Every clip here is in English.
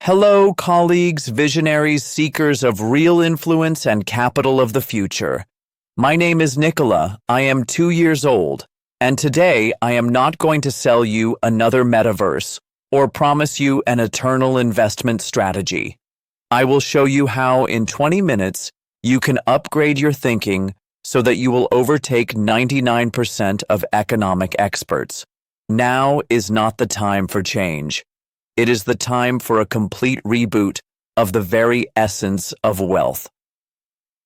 Hello, colleagues, visionaries, seekers of real influence and capital of the future. My name is Nicola. I am 2 years old, and today I am not going to sell you another metaverse or promise you an eternal investment strategy. I will show you how in 20 minutes you can upgrade your thinking so that you will overtake 99% of economic experts. Now is not the time for change. It is the time for a complete reboot of the very essence of wealth.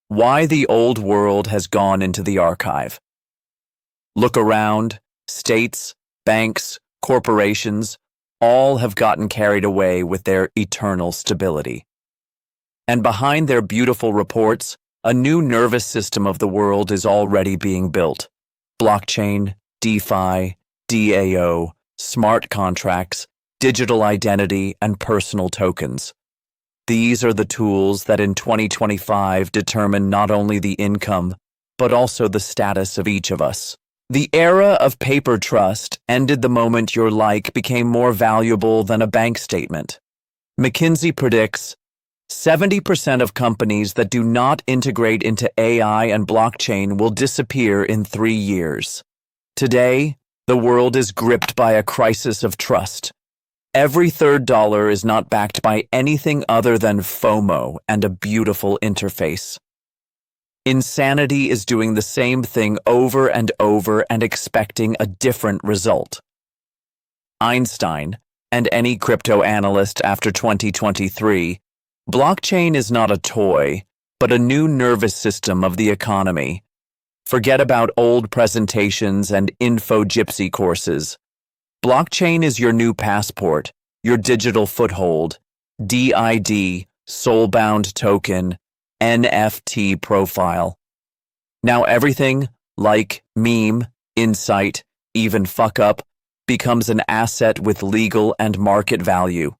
Why the old world has gone into the archive. Look around, states, banks, corporations, all have gotten carried away with their eternal stability. And behind their beautiful reports, a new nervous system of the world is already being built. Blockchain, DeFi, DAO, smart contracts, digital identity, and personal tokens. These are the tools that in 2025 determine not only the income, but also the status of each of us. The era of paper trust ended the moment your like became more valuable than a bank statement. McKinsey predicts 70% of companies that do not integrate into AI and blockchain will disappear in 3 years. Today, the world is gripped by a crisis of trust. Every third dollar is not backed by anything other than FOMO and a beautiful interface. Insanity is doing the same thing over and over and expecting a different result. Einstein, and any crypto analyst after 2023, blockchain is not a toy, but a new nervous system of the economy. Forget about old presentations and info gypsy courses. Blockchain is your new passport, your digital foothold, DID, soul-bound token, NFT profile. Now everything, like, meme, insight, even fuck up, becomes an asset with legal and market value.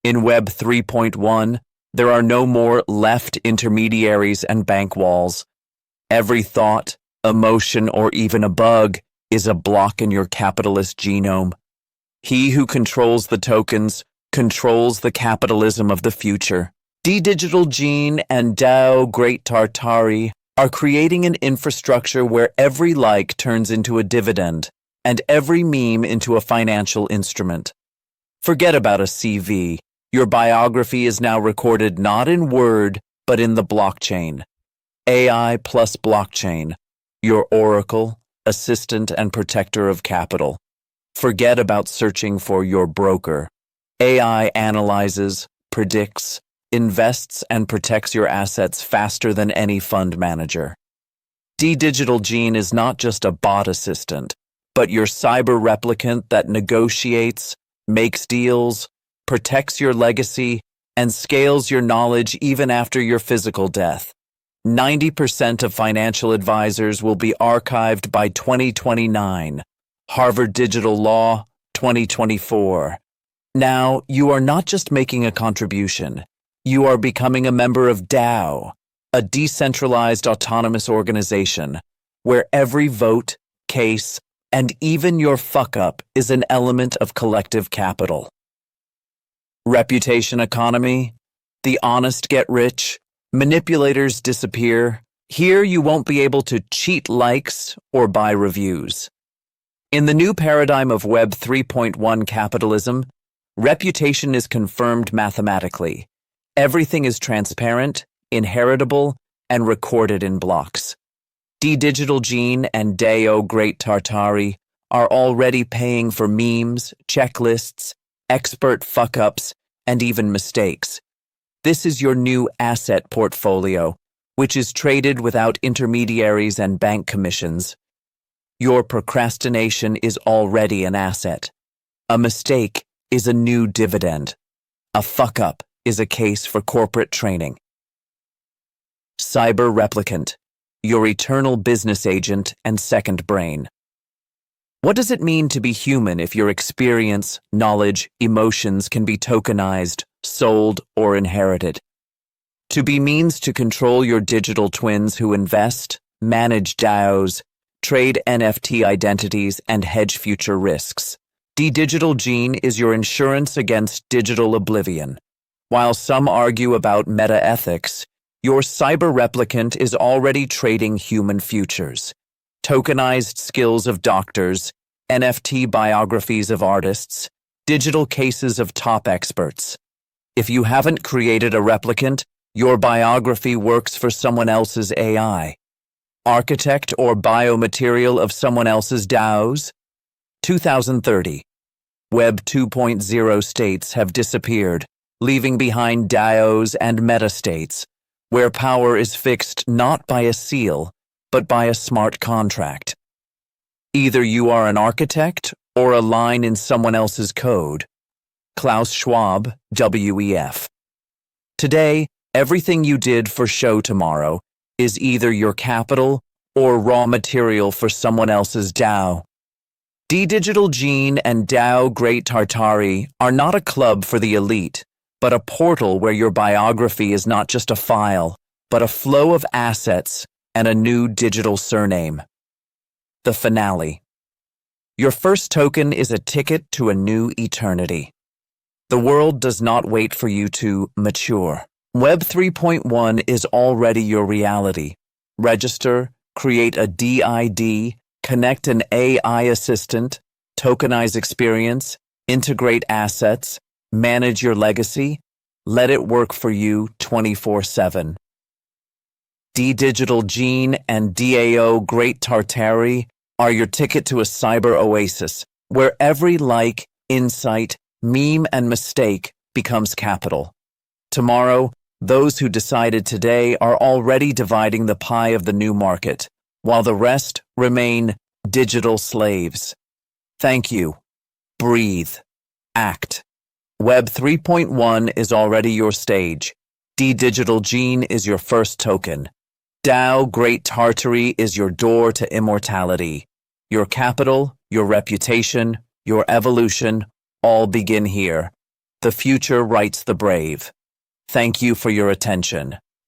In Web 3.1, there are no more left intermediaries and bank walls. Every thought, emotion, or even a bug is a block in your capitalist genome. He who controls the tokens controls the capitalism of the future. dDigitalGene and DAO Great Tartarye are creating an infrastructure where every like turns into a dividend and every meme into a financial instrument. Forget about a CV. Your biography is now recorded not in Word, but in the blockchain. AI plus blockchain, your oracle, assistant and protector of capital. Forget about searching for your broker. AI analyzes, predicts, invests, and protects your assets faster than any fund manager. dDigitalGene is not just a bot assistant, but your cyber-replicant that negotiates, makes deals, protects your legacy, and scales your knowledge even after your physical death. 90% of financial advisors will be archived by 2029. Harvard Digital Law, 2024. Now, you are not just making a contribution. You are becoming a member of DAO, a decentralized autonomous organization, where every vote, case, and even your fuck-up is an element of collective capital. Reputation economy, the honest get rich, manipulators disappear. Here you won't be able to cheat likes or buy reviews. In the new paradigm of Web 3.1 capitalism, reputation is confirmed mathematically. Everything is transparent, inheritable, and recorded in blocks. dDigitalGene and DAO Great Tartarye are already paying for memes, checklists, expert fuck-ups, and even mistakes. This is your new asset portfolio, which is traded without intermediaries and bank commissions. Your procrastination is already an asset. A mistake is a new dividend. A fuck-up is a case for corporate training. Cyber-replicant, your eternal business agent and second brain. What does it mean to be human if your experience, knowledge, emotions can be tokenized, sold, or inherited? To be means to control your digital twins who invest, manage DAOs, trade NFT identities, and hedge future risks. dDigitalGene is your insurance against digital oblivion. While some argue about meta-ethics, your cyber-replicant is already trading human futures. Tokenized skills of doctors, NFT biographies of artists, digital cases of top experts. If you haven't created a replicant, your biography works for someone else's AI. Architect or biomaterial of someone else's DAOs? 2030. Web 2.0 states have disappeared, leaving behind DAOs and metastates, where power is fixed not by a seal, but by a smart contract. Either you are an architect or a line in someone else's code. Klaus Schwab, WEF. Today, everything you did for show tomorrow is either your capital or raw material for someone else's DAO. dDigitalGene and DAO Great Tartarye are not a club for the elite, but a portal where your biography is not just a file, but a flow of assets and a new digital surname. The finale. Your first token is a ticket to a new eternity. The world does not wait for you to mature. Web 3.1 is already your reality. Register, create a DID, connect an AI assistant, tokenize experience, integrate assets, manage your legacy. Let it work for you 24/7. dDigitalGene and DAO Great Tartarye are your ticket to a cyber oasis, where every like, insight, meme, and mistake becomes capital. Tomorrow, those who decided today are already dividing the pie of the new market, while the rest remain digital slaves. Thank you. Breathe. Act. Web 3.1 is already your stage. dDigitalGene is your first token. DAO Great Tartarye is your door to immortality. Your capital, your reputation, your evolution, all begin here. The future writes the brave. Thank you for your attention.